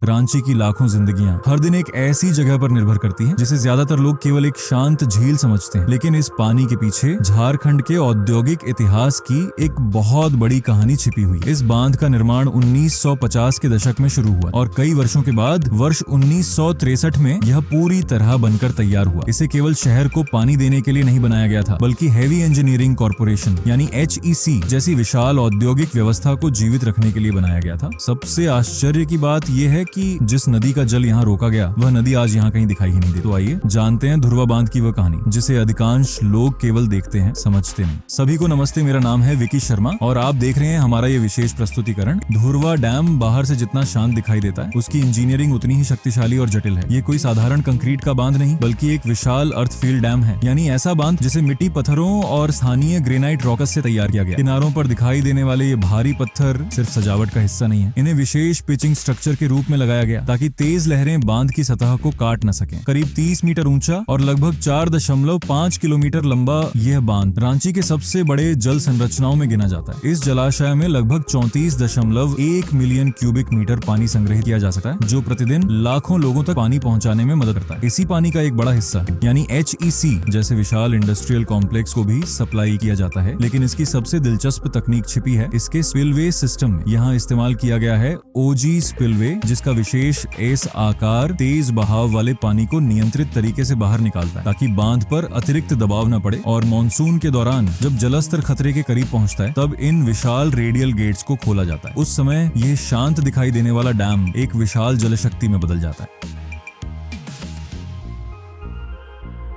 रांची की लाखों जिंदगियां हर दिन एक ऐसी जगह पर निर्भर करती हैं जिसे ज्यादातर लोग केवल एक शांत झील समझते हैं, लेकिन इस पानी के पीछे झारखंड के औद्योगिक इतिहास की एक बहुत बड़ी कहानी छिपी हुई। इस बांध का निर्माण 1950 के दशक में शुरू हुआ और कई वर्षों के बाद वर्ष 1963 में यह पूरी तरह बनकर तैयार हुआ। इसे केवल शहर को पानी देने के लिए नहीं बनाया गया था, बल्कि हेवी इंजीनियरिंग कॉर्पोरेशन यानी HEC जैसी विशाल औद्योगिक व्यवस्था को जीवित रखने के लिए बनाया गया था। सबसे आश्चर्य की बात यह है कि जिस नदी का जल यहाँ रोका गया वह नदी आज यहाँ कहीं दिखाई ही नहीं देती। तो आइए जानते हैं धुरवा बांध की वह कहानी जिसे अधिकांश लोग केवल देखते हैं, समझते नहीं। सभी को नमस्ते, मेरा नाम है विकी शर्मा और आप देख रहे हैं हमारा ये विशेष प्रस्तुतिकरण। धुरवा डैम बाहर से जितना शांत दिखाई देता है, उसकी इंजीनियरिंग उतनी ही शक्तिशाली और जटिल है। ये कोई साधारण कंक्रीट का बांध नहीं, बल्कि एक विशाल अर्थफील्ड डैम है, यानी ऐसा बांध जिसे मिट्टी, पत्थरों और स्थानीय ग्रेनाइट रॉकस से तैयार किया गया। किनारों पर दिखाई देने वाले ये भारी पत्थर सिर्फ सजावट का हिस्सा नहीं है, इन्हें विशेष पिचिंग स्ट्रक्चर के रूप में लगाया गया ताकि तेज लहरें बांध की सतह को काट न सकें। करीब 30 मीटर ऊंचा और लगभग 4.5 किलोमीटर लंबा यह बांध रांची के सबसे बड़े जल संरचनाओं में गिना जाता है। इस जलाशय में लगभग 34.1 मिलियन क्यूबिक मीटर पानी संग्रहित किया जा सकता है, जो प्रतिदिन लाखों लोगों तक पानी पहुंचाने में मदद करता है। इसी पानी का एक बड़ा हिस्सा यानी HEC जैसे विशाल इंडस्ट्रियल कॉम्प्लेक्स को भी सप्लाई किया जाता है, लेकिन इसकी सबसे दिलचस्प तकनीक छिपी है इसके स्पिलवे सिस्टम में। यहाँ इस्तेमाल किया गया है OG स्पिलवे, जिसका विशेष एस आकार तेज बहाव वाले पानी को नियंत्रित तरीके से बाहर निकालता है ताकि बांध पर अतिरिक्त दबाव न पड़े। और मॉनसून के दौरान जब जलस्तर खतरे के करीब पहुंचता है, तब इन विशाल रेडियल गेट्स को खोला जाता है। उस समय यह शांत दिखाई देने वाला डैम एक विशाल जलशक्ति में बदल जाता है।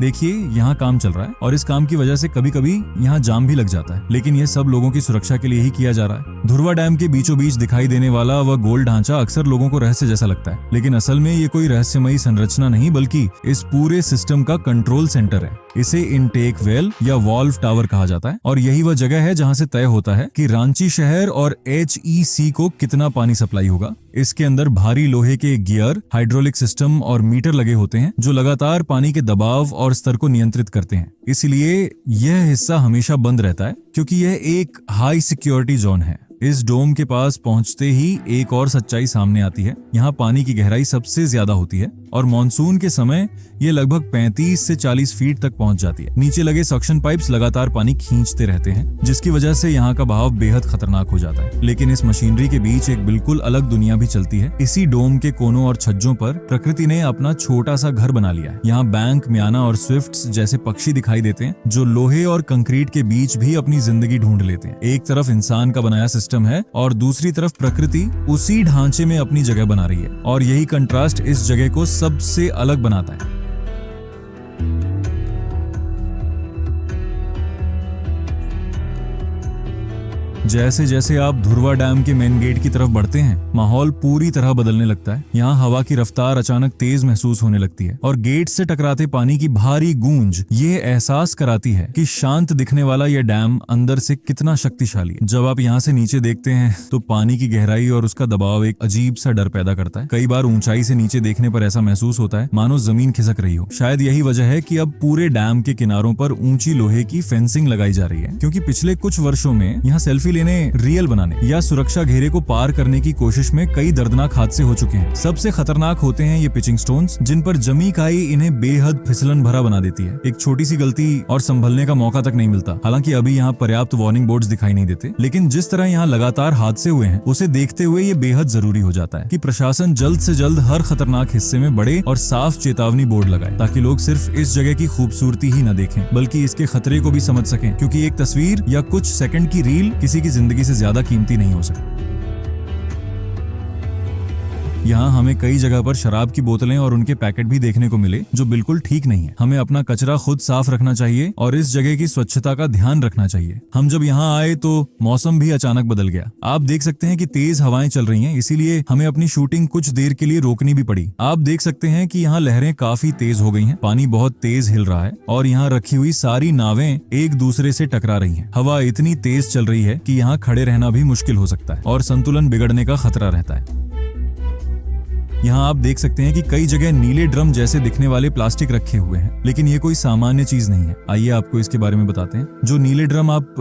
देखिए, यहाँ काम चल रहा है और इस काम की वजह से कभी कभी यहाँ जाम भी लग जाता है, लेकिन यह सब लोगों की सुरक्षा के लिए ही किया जा रहा है। धुरवा डैम के बीचों बीच दिखाई देने वाला वह गोल ढांचा अक्सर लोगों को रहस्य जैसा लगता है, लेकिन असल में ये कोई रहस्यमयी संरचना नहीं, बल्कि इस पूरे सिस्टम का कंट्रोल सेंटर है। इसे इनटेक वेल या वॉल्व टावर कहा जाता है और यही वह जगह है जहां से तय होता है कि रांची शहर और HEC को कितना पानी सप्लाई होगा। इसके अंदर भारी लोहे के गियर, हाइड्रोलिक सिस्टम और मीटर लगे होते हैं जो लगातार पानी के दबाव और स्तर को नियंत्रित करते हैं। इसलिए यह हिस्सा हमेशा बंद रहता है क्योंकि यह एक हाई सिक्योरिटी जोन है। इस डोम के पास पहुंचते ही एक और सच्चाई सामने आती है। यहाँ पानी की गहराई सबसे ज्यादा होती है और मॉनसून के समय ये लगभग 35 से 40 फीट तक पहुंच जाती है। नीचे लगे सक्शन पाइप्स लगातार पानी खींचते रहते हैं, जिसकी वजह से यहाँ का बहाव बेहद खतरनाक हो जाता है। लेकिन इस मशीनरी के बीच एक बिल्कुल अलग दुनिया भी चलती है। इसी डोम के कोनों और छज्जों पर प्रकृति ने अपना छोटा सा घर बना लिया है। यहाँ बैंक, म्याना और स्विफ्ट्स जैसे पक्षी दिखाई देते हैं जो लोहे और कंक्रीट के बीच भी अपनी जिंदगी ढूंढ लेते हैं। एक तरफ इंसान का बनाया सिस्टम है और दूसरी तरफ प्रकृति उसी ढांचे में अपनी जगह बना रही है, और यही कंट्रास्ट इस जगह को सबसे अलग बनाता है। जैसे जैसे आप धुरवा डैम के मेन गेट की तरफ बढ़ते हैं, माहौल पूरी तरह बदलने लगता है। यहाँ हवा की रफ्तार अचानक तेज महसूस होने लगती है और गेट से टकराते पानी की भारी गूंज ये एहसास कराती है कि शांत दिखने वाला यह डैम अंदर से कितना शक्तिशाली है। जब आप यहाँ से नीचे देखते हैं तो पानी की गहराई और उसका दबाव एक अजीब सा डर पैदा करता है। कई बार ऊंचाई से नीचे देखने पर ऐसा महसूस होता है मानो जमीन खिसक रही हो। शायद यही वजह है कि अब पूरे डैम के किनारों पर ऊंची लोहे की फेंसिंग लगाई जा रही है, क्योंकि पिछले कुछ वर्षों में यहाँ सेल्फी लेने, रियल बनाने या सुरक्षा घेरे को पार करने की कोशिश में कई दर्दनाक हादसे हो चुके हैं। सबसे खतरनाक होते हैं ये पिचिंग स्टोन्स, जिन पर जमी काई इन्हें बेहद फिसलन भरा बना देती है। एक छोटी सी गलती और संभलने का मौका तक नहीं मिलता। हालांकि अभी यहाँ पर्याप्त वार्निंग बोर्ड्स दिखाई नहीं देते, लेकिन जिस तरह यहाँ लगातार हादसे हुए हैं उसे देखते हुए ये बेहद जरूरी हो जाता है कि प्रशासन जल्द से जल्द हर खतरनाक हिस्से में बड़े और साफ चेतावनी बोर्ड लगाए, ताकि लोग सिर्फ इस जगह की खूबसूरती ही न देखें बल्कि इसके खतरे को भी समझ सकें, क्योंकि एक तस्वीर या कुछ सेकंड की रील किसी की जिंदगी से ज्यादा कीमती नहीं हो सकती। यहाँ हमें कई जगह पर शराब की बोतलें और उनके पैकेट भी देखने को मिले, जो बिल्कुल ठीक नहीं है। हमें अपना कचरा खुद साफ रखना चाहिए और इस जगह की स्वच्छता का ध्यान रखना चाहिए। हम जब यहाँ आए तो मौसम भी अचानक बदल गया। आप देख सकते हैं कि तेज हवाएं चल रही हैं, इसीलिए हमें अपनी शूटिंग कुछ देर के लिए रोकनी भी पड़ी। आप देख सकते हैं कि यहाँ लहरें काफी तेज हो गई हैं, पानी बहुत तेज हिल रहा है और यहाँ रखी हुई सारी नावें एक दूसरे से टकरा रही हैं। हवा इतनी तेज चल रही है कि यहाँ खड़े रहना भी मुश्किल हो सकता है और संतुलन बिगड़ने का खतरा रहता है। यहाँ आप देख सकते हैं कि कई जगह नीले ड्रम जैसे दिखने वाले प्लास्टिक रखे हुए हैं, लेकिन ये कोई सामान्य चीज नहीं है। आइए आपको इसके बारे में बताते हैं। जो नीले ड्रम आप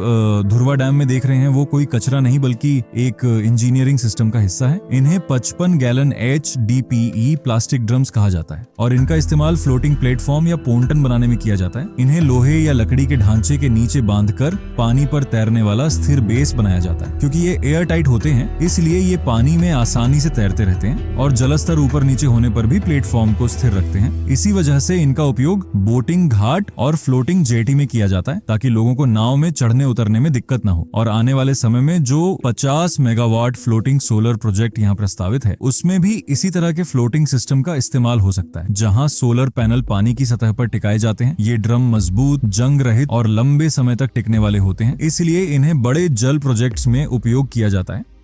धुर्वा डैम में देख रहे हैं वो कोई कचरा नहीं बल्कि एक इंजीनियरिंग सिस्टम का हिस्सा है। इन्हें 55 गैलन HDPE प्लास्टिक ड्रम्स कहा जाता है और इनका इस्तेमाल फ्लोटिंग प्लेटफॉर्म या पोंटन बनाने में किया जाता है। इन्हें लोहे या लकड़ी के ढांचे के नीचे बांधकर पानी पर तैरने वाला स्थिर बेस बनाया जाता है। क्योंकि ये एयर टाइट होते हैं इसलिए ये पानी में आसानी से तैरते रहते हैं और जलस्तर ऊपर नीचे होने पर भी प्लेटफॉर्म को स्थिर रखते हैं। इसी वजह से इनका उपयोग बोटिंग, घाट और फ्लोटिंग जेटी में किया जाता है ताकि लोगों को नाव में चढ़ने उतरने में दिक्कत न हो। और आने वाले समय में जो 50 मेगावाट फ्लोटिंग सोलर प्रोजेक्ट यहाँ प्रस्तावित है उसमें भी इसी तरह के फ्लोटिंग सिस्टम का इस्तेमाल हो सकता है, जहाँ सोलर पैनल पानी की सतह पर टिकाए जाते हैं। ये ड्रम मजबूत, जंग रहित और लंबे समय तक टिकने वाले होते हैं, इसलिए इन्हें बड़े जल प्रोजेक्ट्स में उपयोग किया जाता है।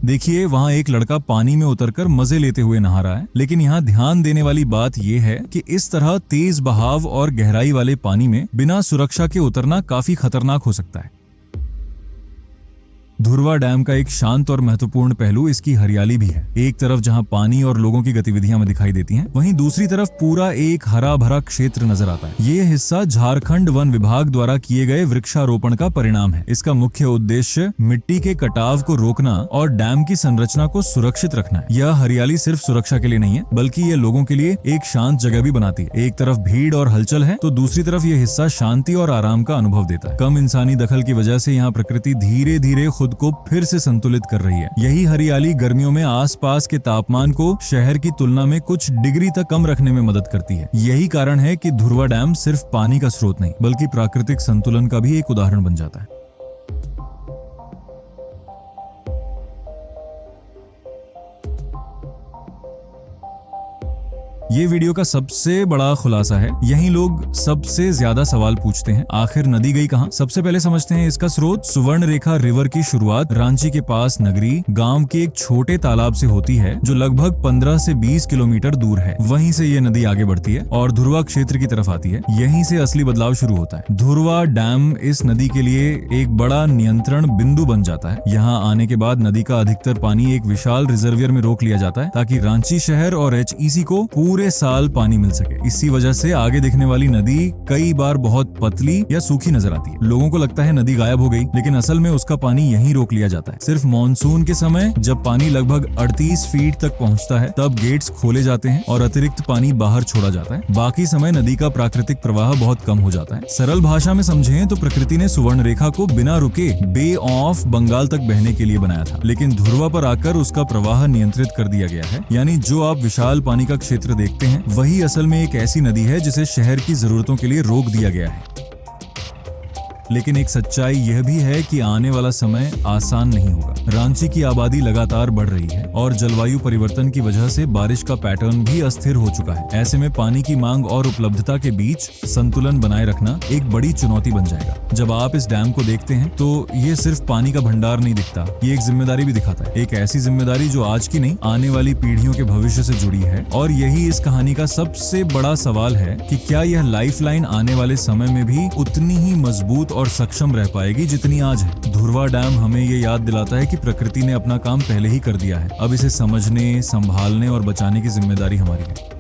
देखिए वहाँ एक लड़का पानी में उतरकर मजे लेते हुए नहा रहा है, लेकिन यहाँ ध्यान देने वाली बात यह है कि इस तरह तेज बहाव और गहराई वाले पानी में बिना सुरक्षा के उतरना काफी खतरनाक हो सकता है। धुर्वा डैम का एक शांत और महत्वपूर्ण पहलू इसकी हरियाली भी है। एक तरफ जहां पानी और लोगों की गतिविधियां में दिखाई देती हैं, वहीं दूसरी तरफ पूरा एक हरा भरा क्षेत्र नजर आता है। ये हिस्सा झारखंड वन विभाग द्वारा किए गए वृक्षारोपण का परिणाम है। इसका मुख्य उद्देश्य मिट्टी के कटाव को रोकना और डैम की संरचना को सुरक्षित रखना है। यह हरियाली सिर्फ सुरक्षा के लिए नहीं है बल्कि ये लोगों के लिए एक शांत जगह भी बनाती है। एक तरफ भीड़ और हलचल है तो दूसरी तरफ ये हिस्सा शांति और आराम का अनुभव देता है। कम इंसानी दखल की वजह से यहाँ प्रकृति धीरे धीरे खुद को फिर से संतुलित कर रही है। यही हरियाली गर्मियों में आसपास के तापमान को शहर की तुलना में कुछ डिग्री तक कम रखने में मदद करती है। यही कारण है कि धुर्वा डैम सिर्फ पानी का स्रोत नहीं बल्कि प्राकृतिक संतुलन का भी एक उदाहरण बन जाता है। ये वीडियो का सबसे बड़ा खुलासा है। यही लोग सबसे ज्यादा सवाल पूछते हैं, आखिर नदी गई कहाँ? सबसे पहले समझते हैं इसका स्रोत। सुवर्ण रेखा रिवर की शुरुआत रांची के पास नगरी गांव के एक छोटे तालाब से होती है जो लगभग 15 से 20 किलोमीटर दूर है। वहीं से ये नदी आगे बढ़ती है और धुर्वा क्षेत्र की तरफ आती है। यहीं से असली बदलाव शुरू होता है। धुर्वा डैम इस नदी के लिए एक बड़ा नियंत्रण बिंदु बन जाता है। यहाँ आने के बाद नदी का अधिकतर पानी एक विशाल रिजर्वियर में रोक लिया जाता है ताकि रांची शहर और HEC को पूरे साल पानी मिल सके। इसी वजह से आगे दिखने वाली नदी कई बार बहुत पतली या सूखी नजर आती है। लोगों को लगता है नदी गायब हो गई, लेकिन असल में उसका पानी यहीं रोक लिया जाता है। सिर्फ मॉनसून के समय जब पानी लगभग 38 फीट तक पहुंचता है तब गेट्स खोले जाते हैं और अतिरिक्त पानी बाहर छोड़ा जाता है। बाकी समय नदी का प्राकृतिक प्रवाह बहुत कम हो जाता है। सरल भाषा में समझें तो प्रकृति ने सुवर्ण रेखा को बिना रुके बे ऑफ बंगाल तक बहने के लिए बनाया था, लेकिन धुर्वा पर आकर उसका प्रवाह नियंत्रित कर दिया गया है। यानी जो आप विशाल पानी का क्षेत्र देखते हैं वही असल में एक ऐसी नदी है जिसे शहर की जरूरतों के लिए रोक दिया गया है। लेकिन एक सच्चाई यह भी है कि आने वाला समय आसान नहीं होगा। रांची की आबादी लगातार बढ़ रही है और जलवायु परिवर्तन की वजह से बारिश का पैटर्न भी अस्थिर हो चुका है। ऐसे में पानी की मांग और उपलब्धता के बीच संतुलन बनाए रखना एक बड़ी चुनौती बन जाएगा। जब आप इस डैम को देखते हैं तो ये सिर्फ पानी का भंडार नहीं दिखता, ये एक जिम्मेदारी भी दिखाता है। एक ऐसी जिम्मेदारी जो आज की नहीं, आने वाली पीढ़ियों के भविष्य से जुड़ी है। और यही इस कहानी का सबसे बड़ा सवाल है कि क्या यह लाइफलाइन आने वाले समय में भी उतनी ही मजबूत और सक्षम रह पाएगी जितनी आज है। धुर्वा डैम हमें ये याद दिलाता है कि प्रकृति ने अपना काम पहले ही कर दिया है। अब इसे समझने, संभालने और बचाने की जिम्मेदारी हमारी है।